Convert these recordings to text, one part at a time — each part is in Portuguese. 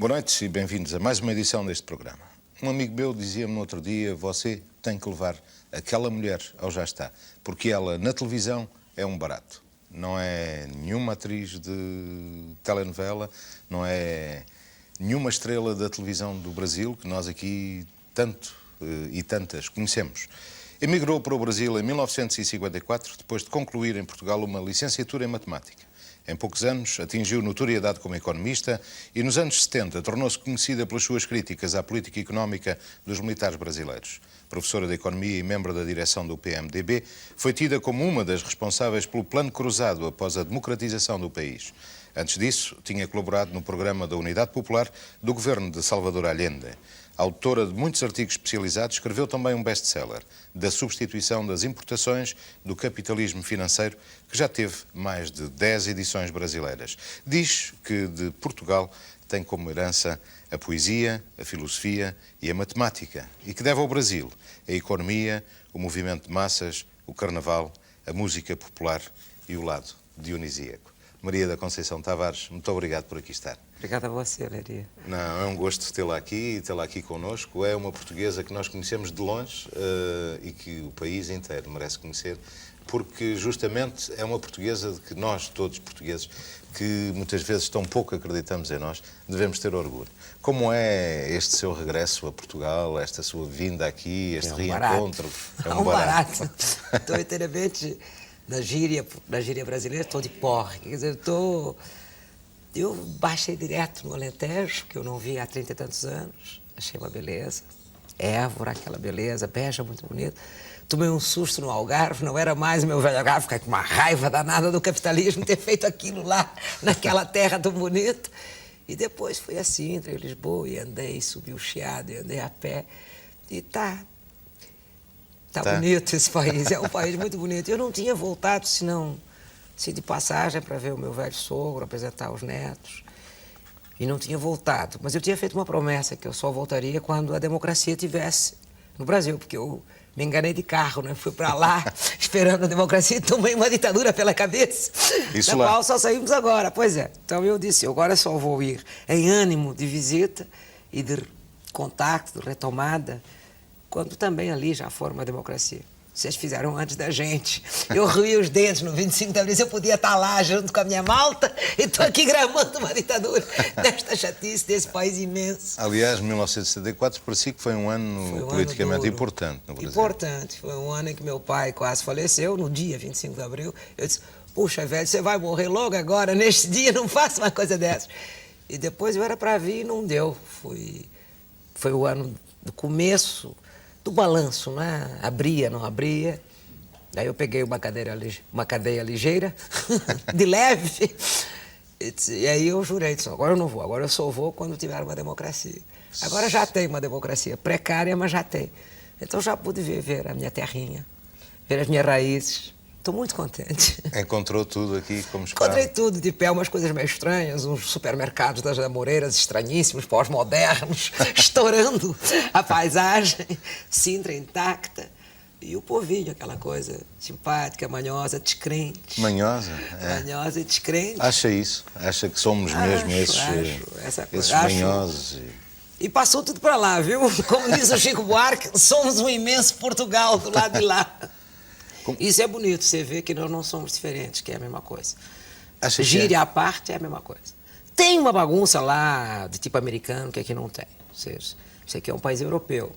Boa noite e bem-vindos a mais uma edição deste programa. Um amigo meu dizia-me no outro dia: você tem que levar aquela mulher ao já está, porque ela na televisão é um barato. Não é nenhuma atriz de telenovela, não é nenhuma estrela da televisão do Brasil, que nós aqui tanto e tantas conhecemos. Emigrou para o Brasil em 1954, depois de concluir em Portugal uma licenciatura em matemática. Em poucos anos atingiu notoriedade como economista e nos anos 70 tornou-se conhecida pelas suas críticas à política económica dos militares brasileiros. Professora de Economia e membro da direção do PMDB, foi tida como uma das responsáveis pelo Plano Cruzado após a democratização do país. Antes disso, tinha colaborado no programa da Unidade Popular do governo de Salvador Allende. Autora de muitos artigos especializados, escreveu também um best-seller, Da Substituição das Importações do Capitalismo Financeiro, que já teve mais de 10 edições brasileiras. Diz que de Portugal tem como herança a poesia, a filosofia e a matemática, e que deve ao Brasil a economia, o movimento de massas, o carnaval, a música popular e o lado dionisíaco. Maria da Conceição Tavares, muito obrigado por aqui estar. Obrigada a você, Léria. Não, é um gosto tê-la aqui connosco. É uma portuguesa que nós conhecemos de longe e que o país inteiro merece conhecer, porque justamente é uma portuguesa de que nós, todos portugueses, que muitas vezes tão pouco acreditamos em nós, devemos ter orgulho. Como é este seu regresso a Portugal, esta sua vinda aqui, este reencontro? É um barato. Estou inteiramente na gíria brasileira, estou de porre. Quer dizer, eu baixei direto no Alentejo, que eu não via há 30 e tantos anos. Achei uma beleza. Évora, aquela beleza, Beja, muito bonito. Tomei um susto no Algarve, não era mais o meu velho Algarve, fiquei com uma raiva danada do capitalismo ter feito aquilo lá, naquela terra tão bonita. E depois fui assim, entrei em Lisboa e andei, subi o Chiado e andei a pé. E tá bonito esse país, é um país muito bonito. Eu não tinha voltado, senão de passagem para ver o meu velho sogro, apresentar os netos. E não tinha voltado. Mas eu tinha feito uma promessa que eu só voltaria quando a democracia estivesse no Brasil, porque eu me enganei de carro, né? Fui para lá esperando a democracia e tomei uma ditadura pela cabeça, da qual só saímos agora. Pois é. Então eu disse, agora só vou ir em ânimo de visita e de contato, de retomada, quando também ali já for uma democracia. Vocês fizeram antes da gente. Eu ruí os dentes no 25 de abril, eu podia estar lá junto com a minha malta e estou aqui gramando uma ditadura desta chatice, desse país imenso. Aliás, 1974 parecia que foi um ano politicamente importante no Brasil. Importante. Foi um ano em que meu pai quase faleceu, no dia 25 de abril. Eu disse, puxa, velho, você vai morrer logo agora, neste dia, não faça uma coisa dessa. E depois eu era para vir e não deu. Foi o ano do começo do balanço, né? Abria, não abria. Daí eu peguei uma cadeia ligeira, de leve. E aí eu jurei, disse, agora eu não vou, agora eu só vou quando tiver uma democracia. Agora já tem uma democracia precária, mas já tem. Então já pude ver a minha terrinha, ver as minhas raízes. Estou muito contente. Encontrou tudo aqui como esperava? Encontrei tudo de pé, umas coisas meio estranhas, uns supermercados das Amoreiras estranhíssimos, pós-modernos, estourando a paisagem, Sintra intacta, e o povinho, aquela coisa simpática, manhosa, descrente. Manhosa? É. Manhosa e descrente. Acha isso? Acha que somos mesmo esses manhosos? E passou tudo para lá, viu? Como diz o Chico Buarque, somos um imenso Portugal do lado de lá. Isso é bonito, você vê que nós não somos diferentes, que é a mesma coisa. Gíria à parte é a mesma coisa. Tem uma bagunça lá de tipo americano que aqui não tem. Ou seja, isso aqui é um país europeu.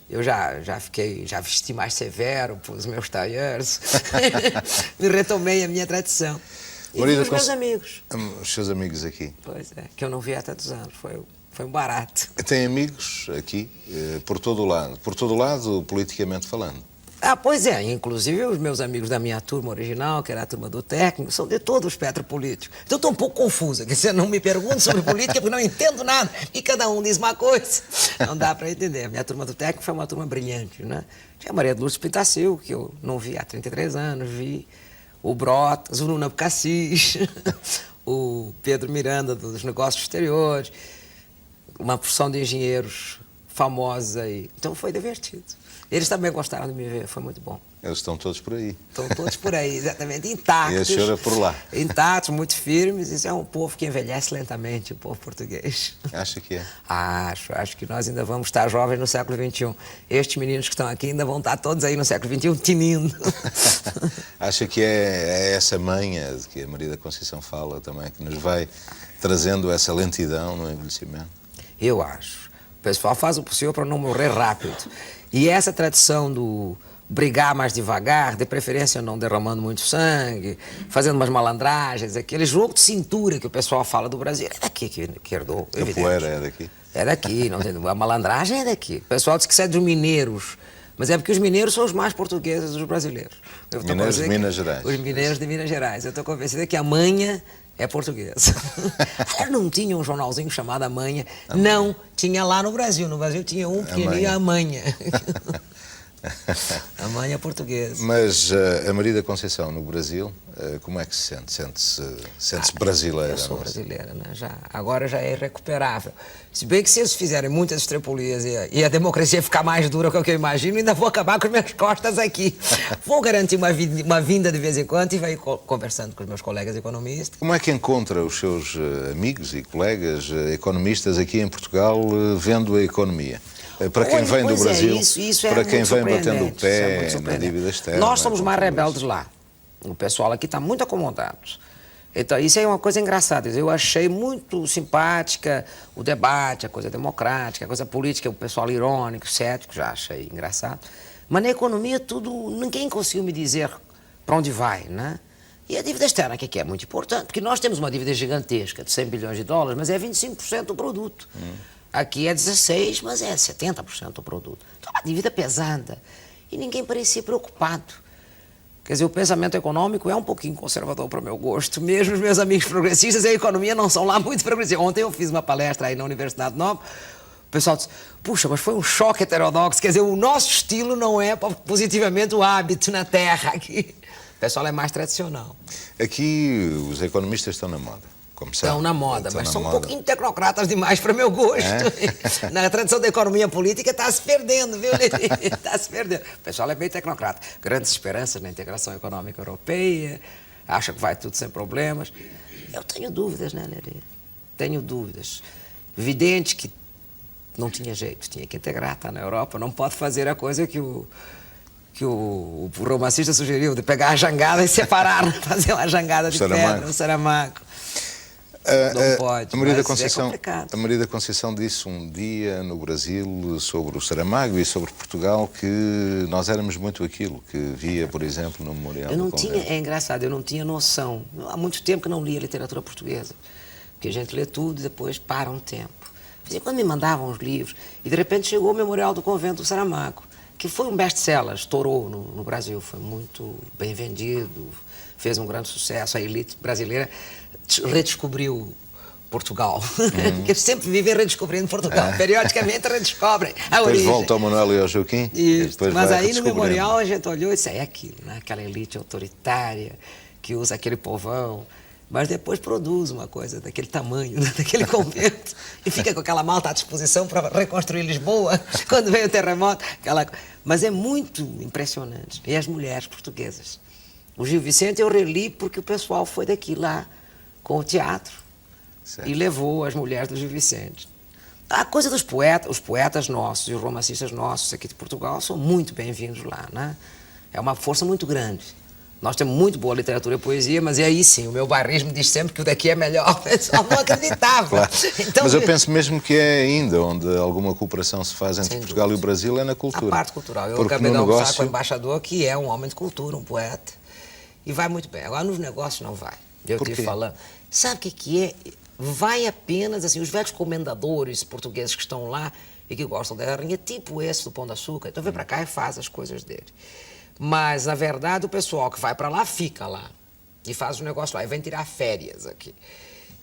Eu já vesti mais severo para os meus talheres. Me retomei a minha tradição. E os meus amigos. Os seus amigos aqui. Pois é, que eu não vi há tantos anos. Foi um barato. Tem amigos aqui, por todo o lado, politicamente falando. Pois é, inclusive os meus amigos da minha turma original, que era a turma do técnico, são de todo o espectro político. Então eu estou um pouco confusa, que você não me pergunta sobre política porque não entendo nada, e cada um diz uma coisa. Não dá para entender. A minha turma do técnico foi uma turma brilhante, né? Tinha a Maria de Lourdes Pitacil, que eu não vi há 33 anos, vi o Brotas, o Nuno Cassis, o Pedro Miranda dos Negócios Exteriores, uma porção de engenheiros famosa. Então foi divertido. Eles também gostaram de me ver, foi muito bom. Eles estão todos por aí. Estão todos por aí, exatamente, intactos. E a senhora por lá. Intactos, muito firmes. Isso é um povo que envelhece lentamente, o povo português. Acha que é? Acho que nós ainda vamos estar jovens no século XXI. Estes meninos que estão aqui ainda vão estar todos aí no século XXI tinindo. Acha que é essa manha de que a Maria da Conceição fala também, que nos vai trazendo essa lentidão no envelhecimento? Eu acho. O pessoal faz o possível para não morrer rápido. E essa tradição do brigar mais devagar, de preferência não derramando muito sangue, fazendo umas malandragens, aquele jogo de cintura que o pessoal fala do Brasil, é daqui que herdou. A poeira é daqui? É daqui, não tem, a malandragem é daqui. O pessoal diz que isso é dos mineiros, mas é porque os mineiros são os mais portugueses dos brasileiros. Mineiros de Minas Gerais. Os mineiros de Minas Gerais. Eu estou convencida que a manha é portuguesa. Não tinha um jornalzinho chamado A Manha? Não, tinha lá no Brasil. No Brasil tinha um pequenininho, A Manha. A manha portuguesa. Mas a Maria da Conceição no Brasil, como é que se sente? Sente-se brasileira? Eu sou brasileira, né? Agora já é irrecuperável. Se bem que se eles fizerem muitas estrepulias e a democracia ficar mais dura que o que eu imagino, ainda vou acabar com as minhas costas aqui. Vou garantir uma vinda de vez em quando e vai conversando com os meus colegas economistas. Como é que encontra os seus amigos e colegas economistas aqui em Portugal vendo a economia? Para quem vem do Brasil, isso para quem vem batendo o é pé na dívida externa. Nós somos mais rebeldes lá. O pessoal aqui está muito acomodado. Então, isso é uma coisa engraçada. Eu achei muito simpática o debate, a coisa democrática, a coisa política, o pessoal irônico, cético, já achei engraçado. Mas na economia, ninguém conseguiu me dizer para onde vai, né? E a dívida externa, que é muito importante, porque nós temos uma dívida gigantesca de 100 bilhões de dólares, mas é 25% do produto. Aqui é 16%, mas é 70% do produto. Então, é uma dívida pesada. E ninguém parecia preocupado. Quer dizer, o pensamento econômico é um pouquinho conservador para o meu gosto. Mesmo os meus amigos progressistas e a economia não são lá muito progressistas. Ontem eu fiz uma palestra aí na Universidade Nova. O pessoal disse, puxa, mas foi um choque heterodoxo. Quer dizer, o nosso estilo não é positivamente o hábito na Terra. Aqui. O pessoal é mais tradicional. Aqui os economistas estão na moda. Estão na moda, mas são um pouquinho tecnocratas demais para meu gosto. É? Na tradição da economia política está se perdendo, viu, Lili? Está se perdendo. O pessoal é bem tecnocrata. Grandes esperanças na integração econômica europeia, acha que vai tudo sem problemas. Eu tenho dúvidas, né, Lili? Tenho dúvidas. Evidente que não tinha jeito, tinha que integrar, está na Europa, não pode fazer a coisa que o romancista sugeriu, de pegar a jangada e separar, fazer uma jangada de pedra, um Saramago. Não pode, a Maria da Conceição disse um dia no Brasil sobre o Saramago e sobre Portugal que nós éramos muito aquilo que via, por exemplo, no Memorial do Convento. É engraçado, eu não tinha noção. Há muito tempo que não lia literatura portuguesa, porque a gente lê tudo e depois para um tempo. Quando me mandavam os livros, e de repente chegou o Memorial do Convento do Saramago, que foi um best-seller, estourou no Brasil, foi muito bem vendido, fez um grande sucesso, a elite brasileira redescobriu Portugal. Porque eles sempre vivem redescobrindo Portugal. Periodicamente redescobrem a origem. Depois volta ao Manuel e ao Joaquim. Mas aí no Memorial a gente olhou e disse, é aquilo, né? Aquela elite autoritária que usa aquele povão, mas depois produz uma coisa daquele tamanho, né? Daquele convento, e fica com aquela malta à disposição para reconstruir Lisboa quando vem o terremoto. Mas é muito impressionante. E as mulheres portuguesas. O Gil Vicente eu reli porque o pessoal foi daqui lá com o teatro, certo, e levou as mulheres do Gil Vicente. A coisa dos poetas, os poetas nossos e os romancistas nossos aqui de Portugal são muito bem-vindos lá, né? É uma força muito grande. Nós temos muito boa literatura e poesia, mas aí sim, o meu bairrismo diz sempre que o daqui é melhor. O pessoal não acreditava. Claro. Então, mas eu penso mesmo que é ainda onde alguma cooperação se faz entre Portugal e o Brasil é na cultura. A parte cultural. Eu acabei de almoçar com o embaixador, que é um homem de cultura, um poeta, e vai muito bem. Agora, nos negócios não vai. Eu estive falando. Sabe o que é? Vai apenas, assim, os velhos comendadores portugueses que estão lá e que gostam da rainha, tipo esse do Pão de Açúcar, então vem para cá e faz as coisas dele. Mas, na verdade, o pessoal que vai para lá, fica lá. E faz o negócio lá, e vem tirar férias aqui.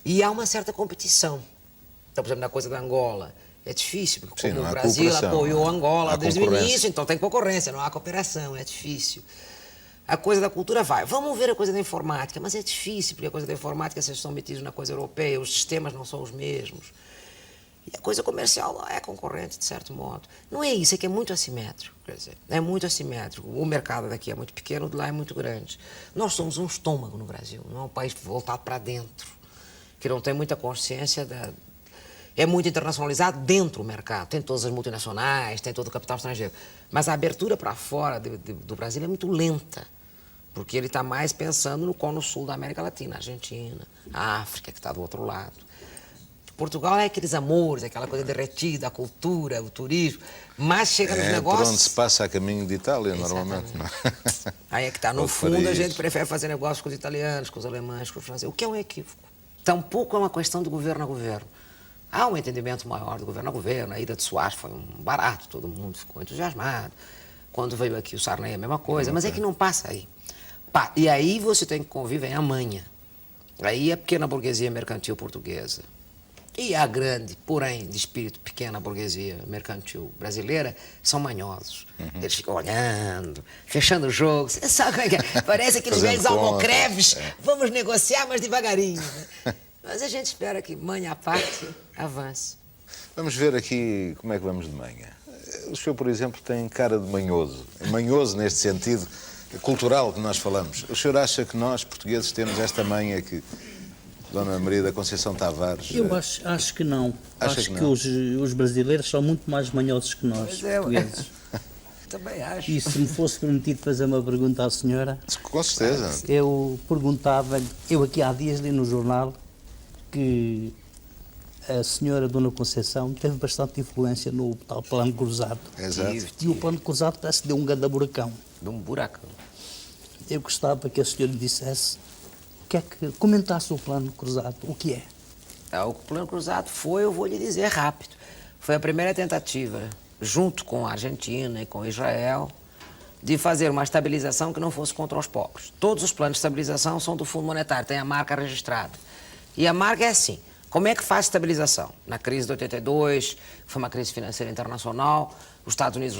E há uma certa competição. Então, por exemplo, na coisa da Angola, é difícil, porque como o Brasil apoiou a Angola desde o início, então tem concorrência, não há cooperação, é difícil. A coisa da cultura vai. Vamos ver a coisa da informática, mas é difícil, porque a coisa da informática, vocês estão metidos na coisa europeia, os sistemas não são os mesmos. E a coisa comercial não é concorrente, de certo modo. Não é isso, é que é muito assimétrico. Quer dizer, é muito assimétrico. O mercado daqui é muito pequeno, o de lá é muito grande. Nós somos um estômago no Brasil, não é um país voltado para dentro, que não tem muita consciência da... É muito internacionalizado dentro do mercado. Tem todas as multinacionais, tem todo o capital estrangeiro. Mas a abertura para fora do Brasil é muito lenta, porque ele está mais pensando no Cono Sul da América Latina, a Argentina, a África, que está do outro lado. Portugal é aqueles amores, aquela coisa derretida, a cultura, o turismo, mas chega nos negócios... por onde se passa a caminho de Itália, Exatamente. normalmente. Não é? Aí é que está, no Ou fundo, Paris. a gente prefere fazer negócios com os italianos, com os alemães, com os franceses, o que é um equívoco. Tampouco é uma questão de governo a governo. Há um entendimento maior do governo a governo, a ida de Soares foi um barato, todo mundo ficou entusiasmado. Quando veio aqui o Sarney, a mesma coisa, mas é que não passa aí. E aí você tem que conviver em amanhã. Aí a pequena burguesia mercantil portuguesa e a grande, porém, de espírito pequena burguesia mercantil brasileira, são manhosos. Eles ficam olhando, fechando o jogo. Você sabe como é que é? Parece aqueles Fazendo velhos almocreves. conta. Vamos negociar, mas devagarinho. Né? Mas a gente espera que, manhã à parte, avance. Vamos ver aqui como é que vamos de manhã. O senhor, por exemplo, tem cara de manhoso. Manhoso neste sentido cultural que nós falamos. O senhor acha que nós, portugueses, temos esta manha que Dona Maria da Conceição Tavares... Eu acho que não. Acha Acho que que não? os brasileiros são muito mais manhosos que nós, Pois é, portugueses. Também acho. E se me fosse permitido fazer uma pergunta à senhora, Com certeza. eu perguntava-lhe, eu aqui há dias li no jornal que a senhora Dona Conceição teve bastante influência no tal plano cruzado. Exato. E o plano cruzado parece que deu um grande buracão. De um buracão. Eu gostava que a senhora dissesse, comentasse o plano cruzado, o que é? O plano cruzado foi, eu vou lhe dizer rápido, foi a primeira tentativa, junto com a Argentina e com Israel, de fazer uma estabilização que não fosse contra os pobres. Todos os planos de estabilização são do Fundo Monetário, tem a marca registrada. E a marca é assim, como é que faz estabilização? Na crise de 82, foi uma crise financeira internacional, os Estados Unidos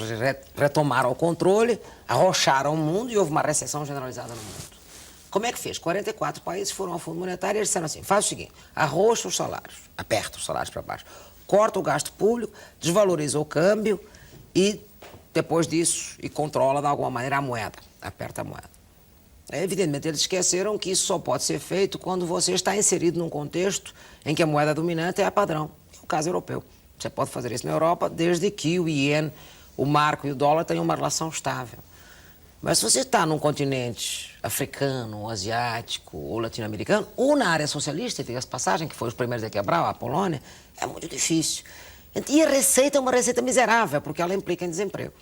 retomaram o controle, arrocharam o mundo e houve uma recessão generalizada no mundo. Como é que fez? 44 países foram ao Fundo Monetário e eles disseram assim, faz o seguinte, arrocha os salários, aperta os salários para baixo, corta o gasto público, desvaloriza o câmbio e, depois disso, controla de alguma maneira a moeda, aperta a moeda. Evidentemente, eles esqueceram que isso só pode ser feito quando você está inserido num contexto em que a moeda dominante é a padrão, que é o caso europeu. Você pode fazer isso na Europa desde que o iene, o marco e o dólar tenham uma relação estável. Mas se você está num continente africano, ou asiático, ou latino-americano, ou na área socialista, diga-se passagem, que foi os primeiros a quebrar, a Polônia, é muito difícil. E a receita é uma receita miserável, porque ela implica em desemprego.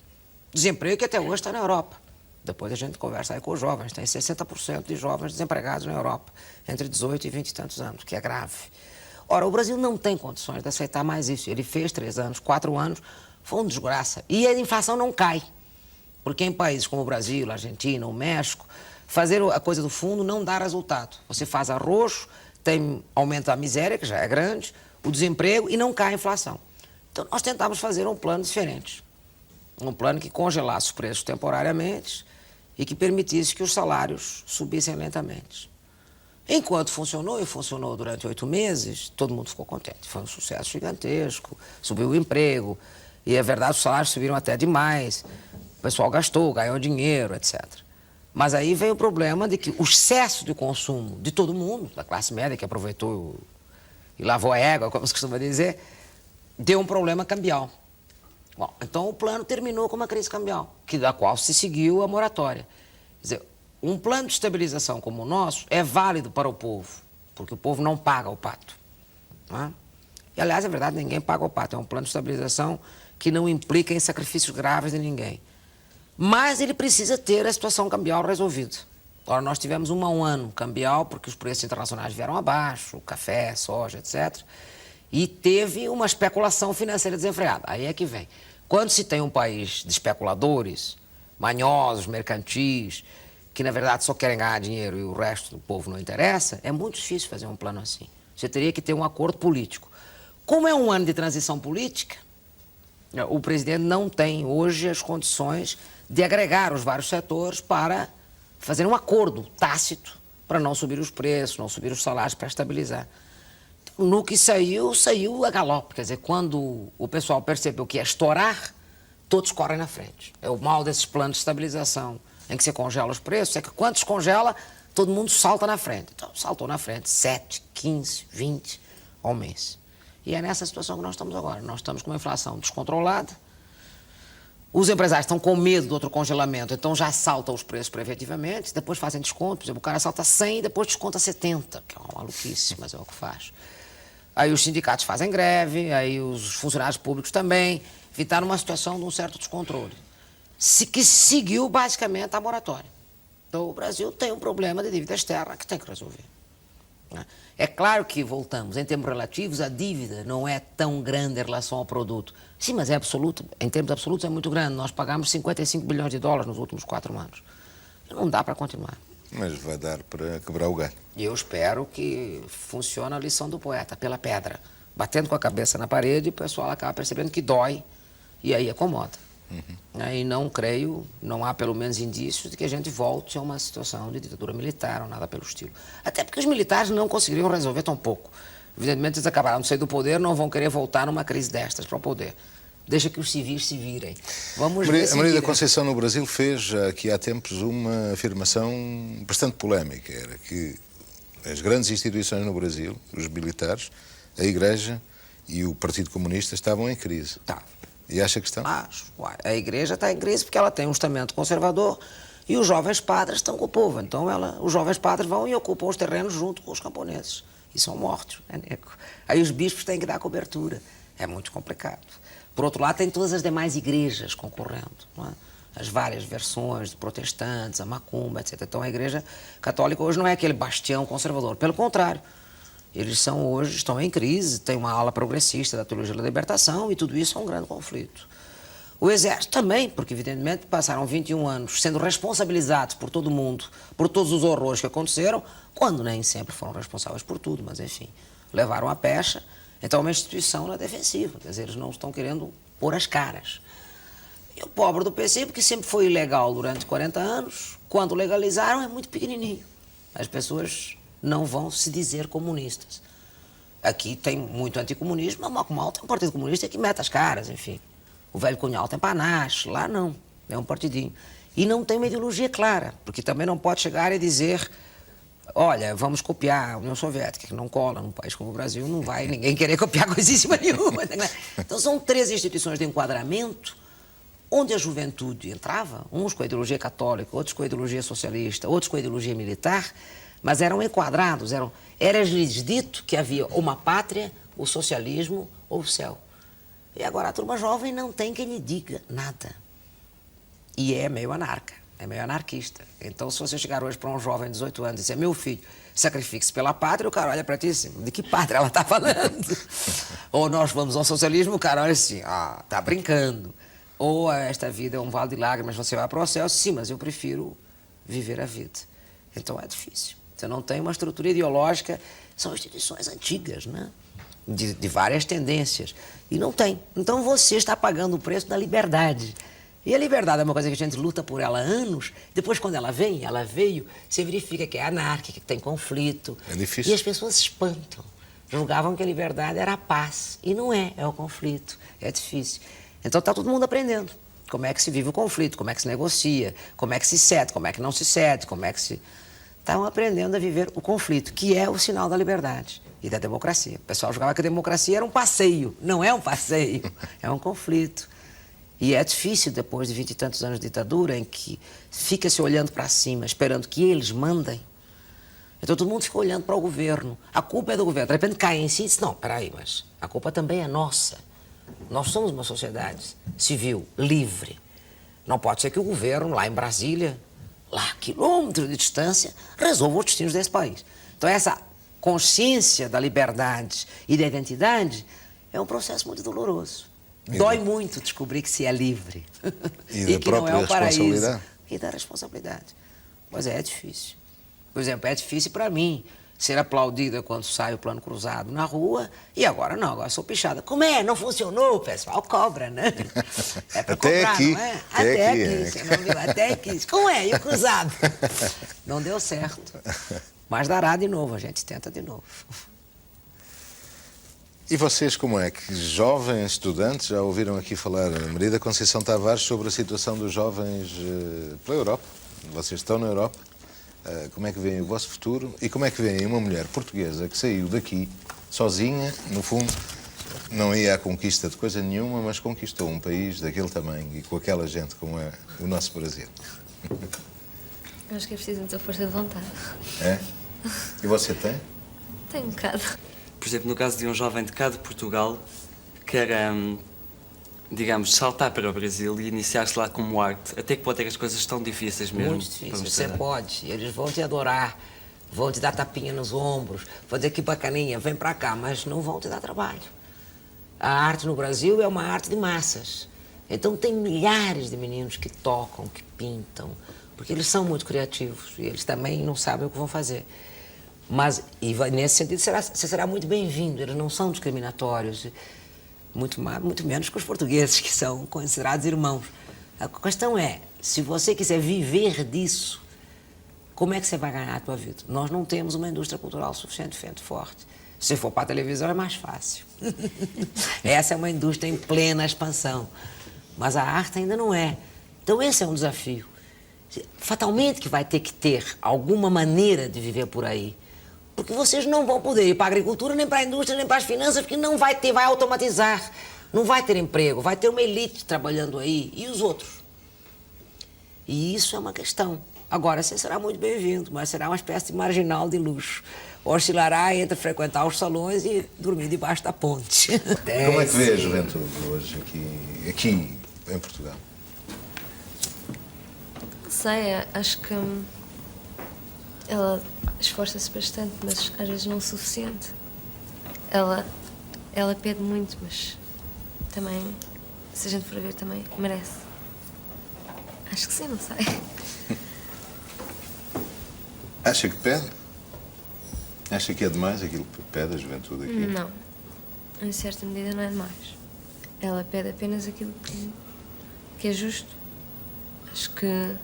Desemprego que até hoje está na Europa. Depois a gente conversa aí com os jovens, tem 60% de jovens desempregados na Europa, entre 18 e 20 e tantos anos, que é grave. Ora, o Brasil não tem condições de aceitar mais isso. Ele fez 3 anos, 4 anos, foi uma desgraça. E a inflação não cai. Porque em países como o Brasil, a Argentina, o México, fazer a coisa do fundo não dá resultado. Você faz arroxo, aumenta a miséria, que já é grande, o desemprego e não cai a inflação. Então nós tentamos fazer um plano diferente. Um plano que congelasse os preços temporariamente e que permitisse que os salários subissem lentamente. Enquanto funcionou, e funcionou durante 8 meses, todo mundo ficou contente. Foi um sucesso gigantesco, subiu o emprego, e é verdade, os salários subiram até demais. O pessoal gastou, ganhou dinheiro, etc. Mas aí veio o problema de que o excesso de consumo de todo mundo, da classe média que aproveitou e lavou a égua, como se costuma dizer, deu um problema cambial. Bom, então o plano terminou com uma crise cambial, da qual se seguiu a moratória. Quer dizer, um plano de estabilização como o nosso é válido para o povo, porque o povo não paga o pato. Não é? E, aliás, é verdade, ninguém paga o pato. É um plano de estabilização que não implica em sacrifícios graves de ninguém. Mas ele precisa ter a situação cambial resolvida. Ora, nós tivemos um mau ano cambial, porque os preços internacionais vieram abaixo, café, soja, etc. E teve uma especulação financeira desenfreada. Aí é que vem. Quando se tem um país de especuladores, manhosos, mercantis, que na verdade só querem ganhar dinheiro e o resto do povo não interessa, é muito difícil fazer um plano assim. Você teria que ter um acordo político. Como é um ano de transição política, o presidente não tem hoje as condições de agregar os vários setores para fazer um acordo tácito para não subir os preços, não subir os salários, para estabilizar. Então, no que saiu, saiu a galope. Quer dizer, quando o pessoal percebeu que ia estourar, todos correm na frente. É o mal desses planos de estabilização, em que você congela os preços, é que quando descongela, todo mundo salta na frente. Então, saltou na frente 7, 15, 20 ao mês. E é nessa situação que nós estamos agora. Nós estamos com uma inflação descontrolada, os empresários estão com medo do outro congelamento, então já saltam os preços preventivamente, depois fazem desconto. Por exemplo, o cara salta 100 e depois desconta 70, que é uma maluquice, mas é o que faz. Aí os sindicatos fazem greve, aí os funcionários públicos também. Está numa situação de um certo descontrole, que seguiu basicamente a moratória. Então o Brasil tem um problema de dívida externa que tem que resolver. É claro que, voltamos, em termos relativos, a dívida não é tão grande em relação ao produto. Sim, mas é absoluto, em termos absolutos é muito grande. Nós pagamos 55 bilhões de dólares nos últimos 4 anos. Não dá para continuar. Mas vai dar para quebrar o galho. E eu espero que funcione a lição do poeta, pela pedra. Batendo com a cabeça na parede, o pessoal acaba percebendo que dói e aí acomoda. E não creio, não há pelo menos indícios de que a gente volte a uma situação de ditadura militar ou nada pelo estilo. Até porque os militares não conseguiriam resolver tão pouco. Evidentemente, eles acabaram de sair do poder, não vão querer voltar numa crise destas para o poder. Deixa que os civis se virem. Vamos ver se A Maria da virem. Conceição no Brasil fez aqui há tempos uma afirmação bastante polémica. Era que as grandes instituições no Brasil, os militares, a Igreja e o Partido Comunista estavam em crise. Tá. E acha que estão? Acho. A igreja está em crise porque ela tem um estamento conservador e os jovens padres estão com o povo. Então os jovens padres vão e ocupam os terrenos junto com os camponeses. E são mortos. Aí os bispos têm que dar cobertura. É muito complicado. Por outro lado, tem todas as demais igrejas concorrendo. Não é? As várias versões de protestantes, a macumba, etc. Então a igreja católica hoje não é aquele bastião conservador. Pelo contrário. Eles hoje estão em crise, tem uma ala progressista da teologia da libertação e tudo isso é um grande conflito. O Exército também, porque evidentemente passaram 21 anos sendo responsabilizados por todo mundo, por todos os horrores que aconteceram, quando nem sempre foram responsáveis por tudo, mas enfim, levaram a pecha. Então é uma instituição na defensiva, quer dizer, eles não estão querendo pôr as caras. E o pobre do PC, porque sempre foi ilegal durante 40 anos, quando legalizaram é muito pequenininho. As pessoas não vão se dizer comunistas. Aqui tem muito anticomunismo, mas mal tem um partido comunista que mete as caras, enfim. O velho Cunhal tem panache, lá não, é um partidinho. E não tem uma ideologia clara, porque também não pode chegar e dizer, olha, vamos copiar a União Soviética, que não cola num país como o Brasil, não vai ninguém querer copiar coisíssima nenhuma. Né? Então são 3 instituições de enquadramento onde a juventude entrava, uns com a ideologia católica, outros com a ideologia socialista, outros com a ideologia militar, mas eram enquadrados, era-lhes dito que havia uma pátria, o socialismo ou o céu. E agora a turma jovem não tem quem lhe diga nada. E é meio anarca, é meio anarquista. Então, se você chegar hoje para um jovem de 18 anos e dizer, meu filho, sacrifique-se pela pátria, o cara olha para ti assim, de que pátria ela está falando? Ou nós vamos ao socialismo, o cara olha assim, está brincando. Ou esta vida é um vale de lágrimas, você vai para o céu, sim, mas eu prefiro viver a vida. Então é difícil. Você não tem uma estrutura ideológica, são instituições antigas, né? De várias tendências. E não tem. Então você está pagando o preço da liberdade. E a liberdade é uma coisa que a gente luta por ela há anos. Depois, quando ela veio, você verifica que é anárquica, que tem conflito. É difícil. E as pessoas se espantam. Julgavam que a liberdade era a paz. E não é, é o conflito. É difícil. Então está todo mundo aprendendo. Como é que se vive o conflito, como é que se negocia, como é que se cede, como é que não se cede, como é que se... Estão aprendendo a viver o conflito, que é o sinal da liberdade e da democracia. O pessoal julgava que a democracia era um passeio. Não é um passeio, é um conflito. E é difícil, depois de 20 e tantos anos de ditadura, em que fica se olhando para cima, esperando que eles mandem. Então todo mundo fica olhando para o governo. A culpa é do governo. De repente cai em si e diz, não, peraí, mas a culpa também é nossa. Nós somos uma sociedade civil, livre. Não pode ser que o governo, lá em Brasília, lá a quilômetros de distância, resolva os destinos desse país. Então essa consciência da liberdade e da identidade é um processo muito doloroso. Dói muito descobrir que se é livre. E da que não é o paraíso. responsabilidade. E da responsabilidade. Pois é difícil. Por exemplo, é difícil para mim ser aplaudida quando sai o plano cruzado na rua e agora não, agora sou pichada. Como é? Não funcionou? O pessoal cobra, né? É para cobrar, aqui, não é? até Até aqui, aqui, você não viu? Até aqui. Como é? E o cruzado? Não deu certo. Mas dará de novo, a gente tenta de novo. E vocês, como é que jovens estudantes, já ouviram aqui falar, Maria da Conceição Tavares, sobre a situação dos jovens pela Europa? Vocês estão na Europa, como é que veem o vosso futuro e como é que veem uma mulher portuguesa que saiu daqui, sozinha, no fundo, não ia à conquista de coisa nenhuma, mas conquistou um país daquele tamanho e com aquela gente como é o nosso Brasil? Eu acho que é preciso muita força de vontade. É? E você tem? Tenho um bocado. Por exemplo, no caso de um jovem de cá de Portugal que quer, digamos, saltar para o Brasil e iniciar-se lá como arte, até que pode ter as coisas tão difíceis mesmo. Muito difícil. para Você mostrar. pode. Eles vão te adorar, vão te dar tapinha nos ombros, vão dizer que bacaninha, vem pra cá, mas não vão te dar trabalho. A arte no Brasil é uma arte de massas. Então tem milhares de meninos que tocam, que pintam, porque eles são muito criativos e eles também não sabem o que vão fazer. Mas, nesse sentido, você será muito bem-vindo. Eles não são discriminatórios, muito menos que os portugueses, que são considerados irmãos. A questão é, se você quiser viver disso, como é que você vai ganhar a tua vida? Nós não temos uma indústria cultural suficientemente forte. Se for para a televisão, é mais fácil. Essa é uma indústria em plena expansão. Mas a arte ainda não é. Então, esse é um desafio. Fatalmente que vai ter que ter alguma maneira de viver por aí. Porque vocês não vão poder ir para a agricultura, nem para a indústria, nem para as finanças, porque não vai ter, vai automatizar. Não vai ter emprego, vai ter uma elite trabalhando aí. E os outros? E isso é uma questão. Agora, você será muito bem-vindo, mas será uma espécie de marginal de luxo. Oscilará entre frequentar os salões e dormir debaixo da ponte. Como é que vê a juventude hoje aqui em Portugal? Não sei, acho que ela esforça-se bastante, mas às vezes não o suficiente. Ela pede muito, mas também, se a gente for ver, também merece. Acho que sim, não sei. Acha que pede? Acha que é demais aquilo que pede a juventude aqui? Não, em certa medida não é demais. Ela pede apenas aquilo que é justo. Acho que,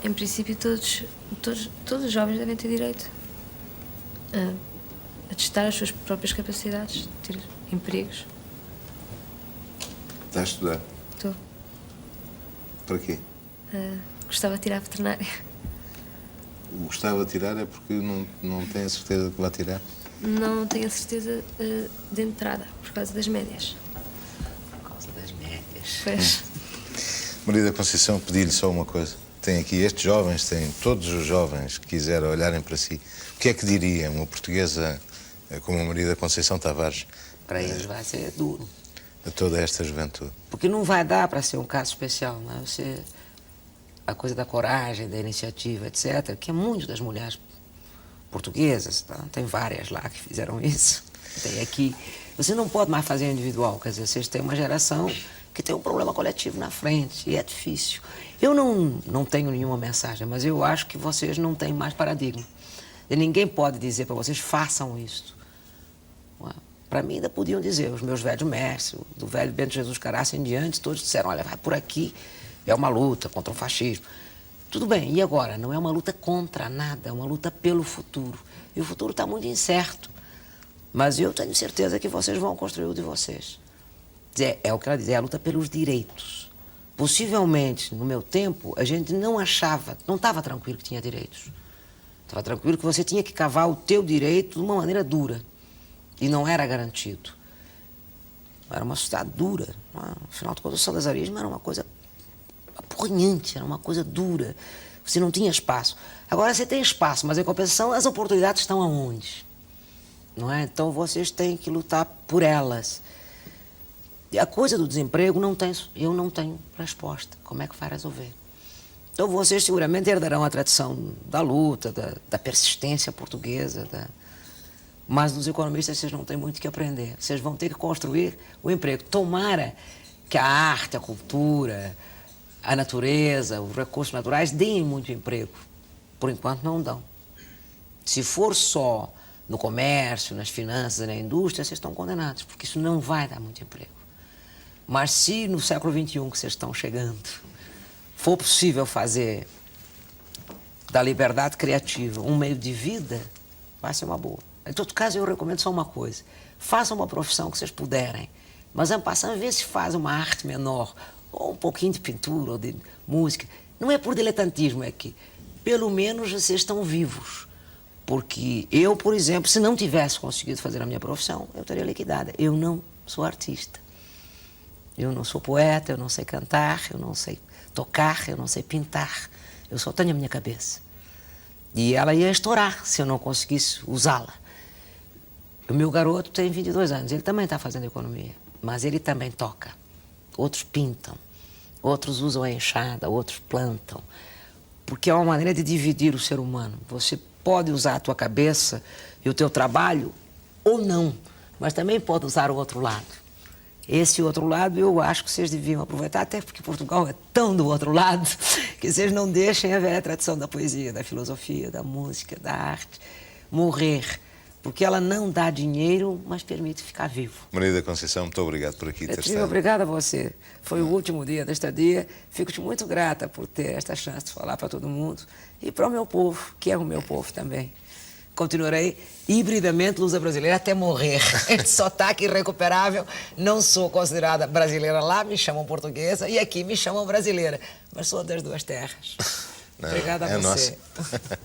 em princípio, todos os jovens devem ter direito a testar as suas próprias capacidades, ter empregos. Está a estudar? Estou. Para quê? Gostava de tirar a veterinária. O gostava de tirar é porque não tem a certeza de que vai tirar? Não tenho a certeza de entrada, por causa das médias. Por causa das médias. Pois. Maria da Conceição, pedi-lhe só uma coisa. Tem aqui estes jovens, tem todos os jovens que quiserem olharem para si. O que é que diria uma portuguesa como a Maria da Conceição Tavares Para eles vai ser duro. a toda esta juventude? Porque não vai dar para ser um caso especial, né? A coisa da coragem, da iniciativa, etc., que é muito das mulheres portuguesas, tá? Tem várias lá que fizeram isso. Tem aqui. Você não pode mais fazer individual, quer dizer, vocês têm uma geração que tem um problema coletivo na frente e é difícil. Eu não tenho nenhuma mensagem, mas eu acho que vocês não têm mais paradigma. E ninguém pode dizer para vocês, façam isso. Para mim ainda podiam dizer, os meus velhos mestres, do velho Bento Jesus Caraça em diante, todos disseram, olha, vai por aqui, é uma luta contra o fascismo. Tudo bem, e agora? Não é uma luta contra nada, é uma luta pelo futuro. E o futuro está muito incerto. Mas eu tenho certeza que vocês vão construir o de vocês. É o que ela diz, é a luta pelos direitos. Possivelmente, no meu tempo, a gente não achava, não estava tranquilo que tinha direitos. Estava tranquilo que você tinha que cavar o teu direito de uma maneira dura. E não era garantido. Era uma sociedade dura. Afinal de contas, o salazarismo era uma coisa aporrinhante, era uma coisa dura. Você não tinha espaço. Agora você tem espaço, mas em compensação as oportunidades estão aonde? Não é? Então vocês têm que lutar por elas. E a coisa do desemprego eu não tenho resposta. Como é que vai resolver? Então vocês seguramente herdarão a tradição da luta, da persistência portuguesa, mas dos economistas vocês não têm muito o que aprender. Vocês vão ter que construir o emprego. Tomara que a arte, a cultura, a natureza, os recursos naturais deem muito emprego. Por enquanto não dão. Se for só no comércio, nas finanças, na indústria, vocês estão condenados, porque isso não vai dar muito emprego. Mas se no século XXI que vocês estão chegando, for possível fazer da liberdade criativa um meio de vida, vai ser uma boa. Em todo caso, eu recomendo só uma coisa. façam uma profissão que vocês puderem. Mas, en passant, vê se faz uma arte menor, ou um pouquinho de pintura, ou de música. Não é por diletantismo, é que, pelo menos, vocês estão vivos. Porque eu, por exemplo, se não tivesse conseguido fazer a minha profissão, eu estaria liquidada. Eu não sou artista. Eu não sou poeta, eu não sei cantar, eu não sei tocar, eu não sei pintar. Eu só tenho a minha cabeça. E ela ia estourar se eu não conseguisse usá-la. O meu garoto tem 22 anos, ele também está fazendo economia, mas ele também toca. Outros pintam, outros usam a enxada, outros plantam. Porque é uma maneira de dividir o ser humano. Você pode usar a tua cabeça e o teu trabalho ou não, mas também pode usar o outro lado. Esse outro lado eu acho que vocês deviam aproveitar, até porque Portugal é tão do outro lado que vocês não deixem a velha tradição da poesia, da filosofia, da música, da arte morrer. Porque ela não dá dinheiro, mas permite ficar vivo. Maria da Conceição, muito obrigado por aqui ter estado. Obrigada a você. Foi o último dia da estadia. Fico-te muito grata por ter esta chance de falar para todo mundo e para o meu povo, que é o meu povo também. Continuarei hibridamente lusa brasileira até morrer. Esse sotaque irrecuperável. Não sou considerada brasileira lá, me chamam portuguesa, e aqui me chamam brasileira. Mas sou das duas terras. Não, Obrigada a é você. nossa.